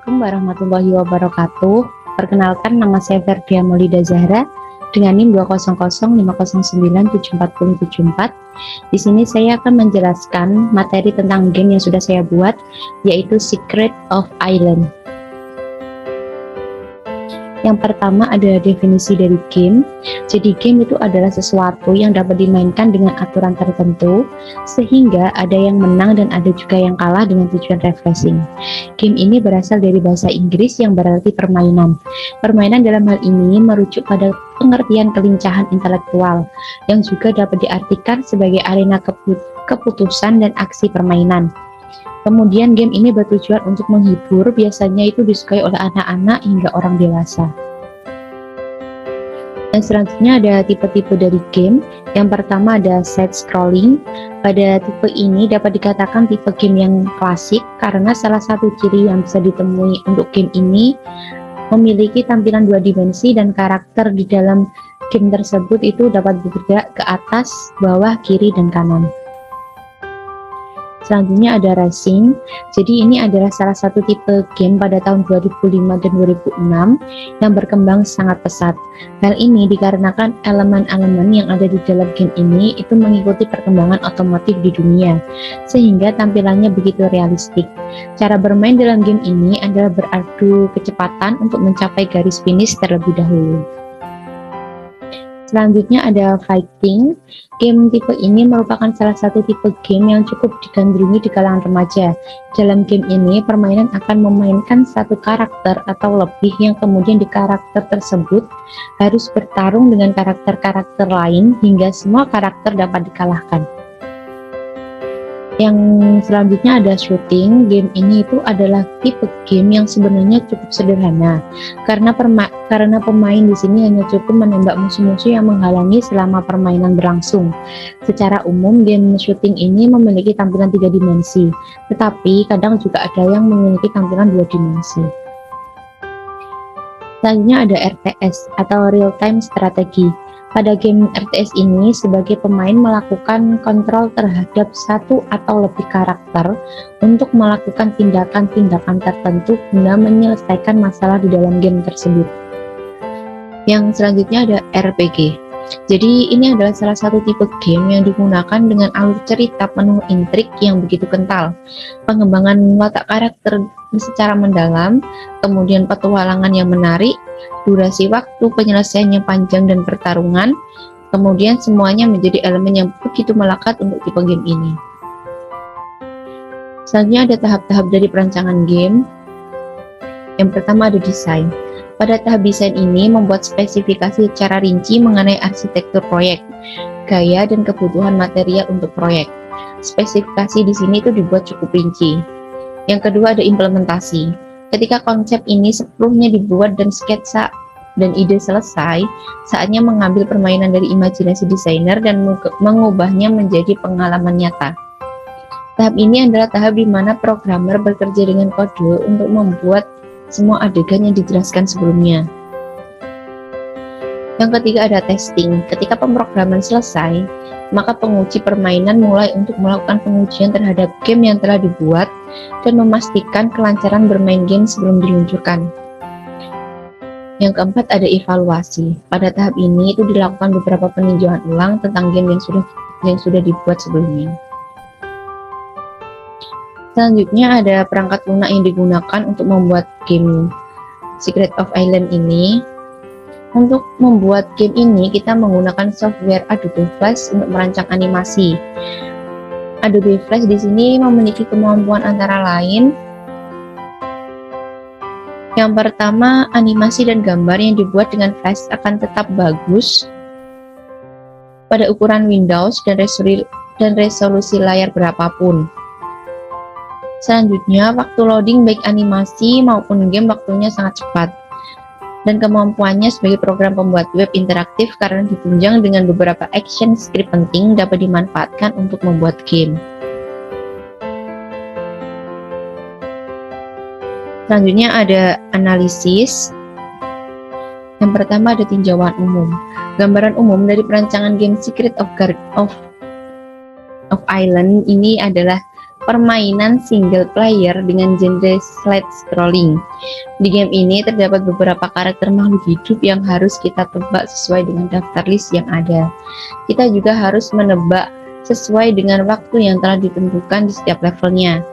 Assalamualaikum warahmatullahi wabarakatuh. Perkenalkan, nama saya Ferdia Maulida Zahra dengan NIM 20050097474. Di sini saya akan menjelaskan materi tentang game yang sudah saya buat, yaitu Secret of Island. Yang pertama ada definisi dari game. Jadi game itu adalah sesuatu yang dapat dimainkan dengan aturan tertentu, sehingga ada yang menang dan ada juga yang kalah dengan tujuan refreshing. Game ini berasal dari bahasa Inggris yang berarti permainan. Permainan dalam hal ini merujuk pada pengertian kelincahan intelektual, yang juga dapat diartikan sebagai arena keputusan dan aksi permainan. Kemudian game ini bertujuan untuk menghibur, biasanya itu disukai oleh anak-anak hingga orang dewasa. Dan selanjutnya ada tipe-tipe dari game. Yang pertama ada side scrolling. Pada tipe ini dapat dikatakan tipe game yang klasik karena salah satu ciri yang bisa ditemui untuk game ini memiliki tampilan dua dimensi dan karakter di dalam game tersebut itu dapat bergerak ke atas, bawah, kiri, dan kanan. Selanjutnya ada racing. Jadi ini adalah salah satu tipe game pada tahun 2005 dan 2006 yang berkembang sangat pesat. Hal ini dikarenakan elemen-elemen yang ada di dalam game ini itu mengikuti perkembangan otomotif di dunia, sehingga tampilannya begitu realistik. Cara bermain dalam game ini adalah beradu kecepatan untuk mencapai garis finish terlebih dahulu. Selanjutnya ada fighting. Game tipe ini merupakan salah satu tipe game yang cukup digandrungi di kalangan remaja. Dalam game ini, permainan akan memainkan satu karakter atau lebih yang kemudian di karakter tersebut harus bertarung dengan karakter-karakter lain hingga semua karakter dapat dikalahkan. Yang selanjutnya ada shooting. Game ini itu adalah tipe game yang sebenarnya cukup sederhana karena pemain di sini hanya cukup menembak musuh-musuh yang menghalangi selama permainan berlangsung. Secara umum game shooting ini memiliki tampilan 3 dimensi, tetapi kadang juga ada yang memiliki tampilan 2 dimensi. Selanjutnya ada RTS atau Real Time Strategy. Pada game RTS ini, sebagai pemain melakukan kontrol terhadap satu atau lebih karakter untuk melakukan tindakan-tindakan tertentu guna menyelesaikan masalah di dalam game tersebut. Yang selanjutnya ada RPG. Jadi ini adalah salah satu tipe game yang digunakan dengan alur cerita penuh intrik yang begitu kental, pengembangan watak karakter secara mendalam, kemudian petualangan yang menarik, durasi waktu penyelesaian yang panjang dan pertarungan, kemudian semuanya menjadi elemen yang begitu melekat untuk tipe game ini. Selanjutnya ada tahap-tahap dari perancangan game. Yang pertama ada desain. Pada tahap desain ini membuat spesifikasi secara rinci mengenai arsitektur proyek, gaya dan kebutuhan material untuk proyek. Spesifikasi di sini itu dibuat cukup rinci. Yang kedua ada implementasi. Ketika konsep ini sepenuhnya dibuat dan sketsa dan ide selesai, saatnya mengambil permainan dari imajinasi desainer dan mengubahnya menjadi pengalaman nyata. Tahap ini adalah tahap di mana programmer bekerja dengan kode untuk membuat semua adegan yang dijelaskan sebelumnya. Yang ketiga ada testing. Ketika pemrograman selesai, maka penguji permainan mulai untuk melakukan pengujian terhadap game yang telah dibuat dan memastikan kelancaran bermain game sebelum diluncurkan. Yang keempat ada evaluasi. Pada tahap ini itu dilakukan beberapa peninjauan ulang tentang game yang sudah dibuat sebelumnya. Selanjutnya ada perangkat lunak yang digunakan untuk membuat game Secret of Island ini. Untuk membuat game ini kita menggunakan software Adobe Flash untuk merancang animasi. Adobe Flash di sini memiliki kemampuan antara lain. Yang pertama, animasi dan gambar yang dibuat dengan Flash akan tetap bagus pada ukuran Windows dan resolusi layar berapapun. Selanjutnya, waktu loading baik animasi maupun game waktunya sangat cepat. Dan kemampuannya sebagai program pembuat web interaktif karena ditunjang dengan beberapa action script penting dapat dimanfaatkan untuk membuat game. Selanjutnya ada analisis. Yang pertama ada tinjauan umum. Gambaran umum dari perancangan game Secret of Island ini adalah permainan single player dengan genre slide scrolling. Di game ini terdapat beberapa karakter makhluk hidup yang harus kita tebak sesuai dengan daftar list yang ada. Kita juga harus menebak sesuai dengan waktu yang telah ditentukan di setiap levelnya.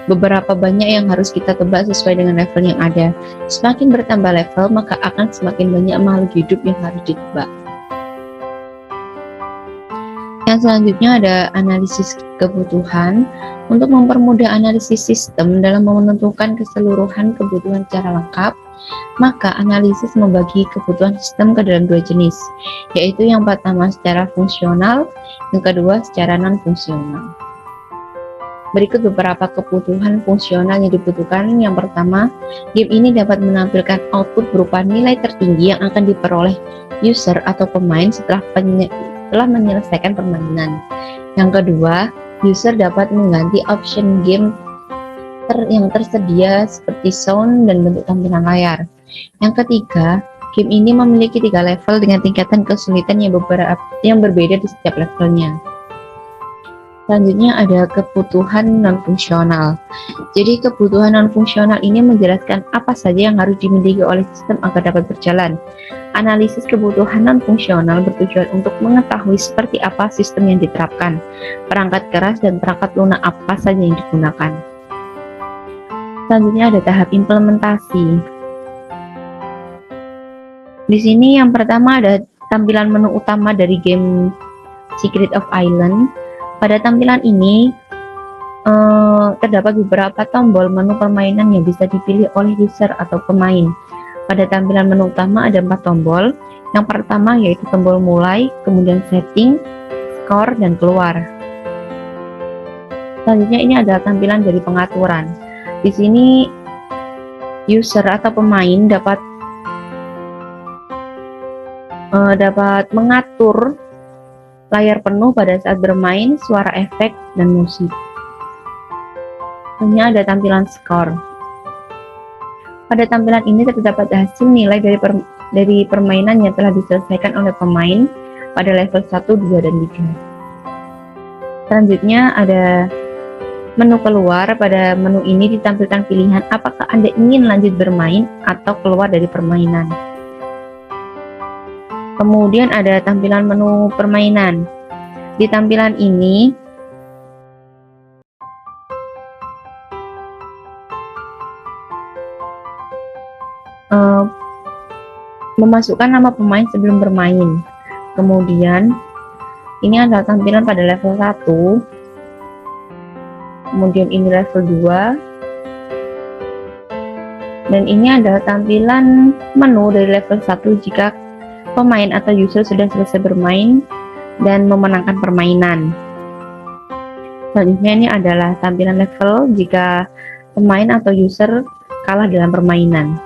Beberapa banyak yang harus kita tebak sesuai dengan level yang ada. Semakin bertambah level, maka akan semakin banyak makhluk hidup yang harus ditebak. Yang selanjutnya ada analisis kebutuhan. Untuk mempermudah analisis sistem dalam menentukan keseluruhan kebutuhan secara lengkap, maka analisis membagi kebutuhan sistem ke dalam dua jenis, yaitu yang pertama secara fungsional, yang kedua secara non-fungsional. Berikut beberapa kebutuhan fungsional yang dibutuhkan. Yang pertama, game ini dapat menampilkan output berupa nilai tertinggi yang akan diperoleh user atau pemain setelah menyelesaikan permainan. Yang kedua, user dapat mengganti option game yang tersedia seperti sound dan bentuk tampilan layar. Yang ketiga, game ini memiliki 3 level dengan tingkatan kesulitan yang berbeda di setiap levelnya. Selanjutnya ada kebutuhan non-fungsional. Jadi kebutuhan non-fungsional ini menjelaskan apa saja yang harus dimiliki oleh sistem agar dapat berjalan. Analisis kebutuhan non-fungsional bertujuan untuk mengetahui seperti apa sistem yang diterapkan, perangkat keras dan perangkat lunak apa saja yang digunakan. Selanjutnya ada tahap implementasi. Di sini yang pertama ada tampilan menu utama dari game Secret of Island. Pada tampilan ini terdapat beberapa tombol menu permainan yang bisa dipilih oleh user atau pemain. Pada tampilan menu utama ada 4 tombol. Yang pertama yaitu tombol mulai, kemudian setting, skor, dan keluar. Selanjutnya ini adalah tampilan dari pengaturan. Di sini user atau pemain dapat mengatur layar penuh pada saat bermain, suara efek, dan musik. Selanjutnya ada tampilan skor. Pada tampilan ini terdapat hasil nilai dari permainan yang telah diselesaikan oleh pemain pada level 1, 2, dan 3. Selanjutnya ada menu keluar. Pada menu ini ditampilkan pilihan apakah Anda ingin lanjut bermain atau keluar dari permainan. Kemudian ada tampilan menu permainan. Di tampilan ini memasukkan nama pemain sebelum bermain. Kemudian ini adalah tampilan pada level 1. Kemudian ini level 2. Dan ini adalah tampilan menu dari level 1 jika pemain atau user sudah selesai bermain dan memenangkan permainan. Selanjutnya ini adalah tampilan level jika pemain atau user kalah dalam permainan.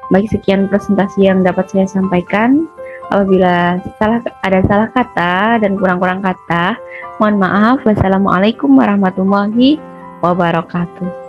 Baik, sekian presentasi yang dapat saya sampaikan. Apabila ada salah kata dan kurang-kurang kata, mohon maaf. Wassalamualaikum warahmatullahi wabarakatuh.